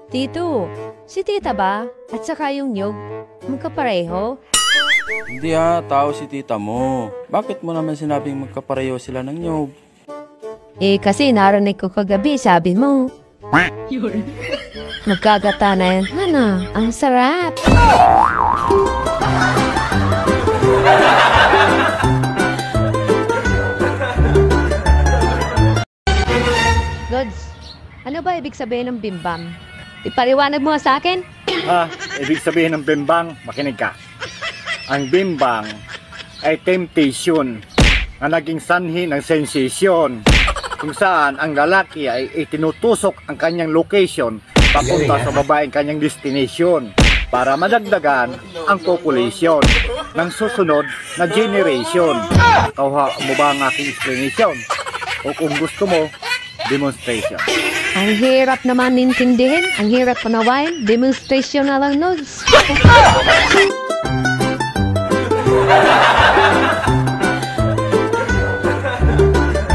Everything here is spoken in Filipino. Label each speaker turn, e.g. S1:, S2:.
S1: Tito, si tita ba? At saka yung nyog, magkapareho?
S2: Hindi tao si tita mo. Bakit mo naman sinabing magkapareho sila ng nyog?
S1: Kasi narinig ko kagabi, sabi mo. Magkagatanan. Ano, ang sarap. Gods, ano ba ibig sabihin ng bimbam? Ipaliwanag mo sa akin?
S3: Ibig sabihin ng bimbang, makinig ka. Ang bimbang ay temptation na naging sanhi ng sensation kung saan ang lalaki ay itinutusok ang kanyang location papunta sa babaeng kanyang destination para madagdagan ang population ng susunod na generation. Kauha mo ba ang aking explanation? O kung gusto mo, demonstration.
S1: Ang hirap naman intindihin, ang hirap panawain, demonstration na lang, Nods.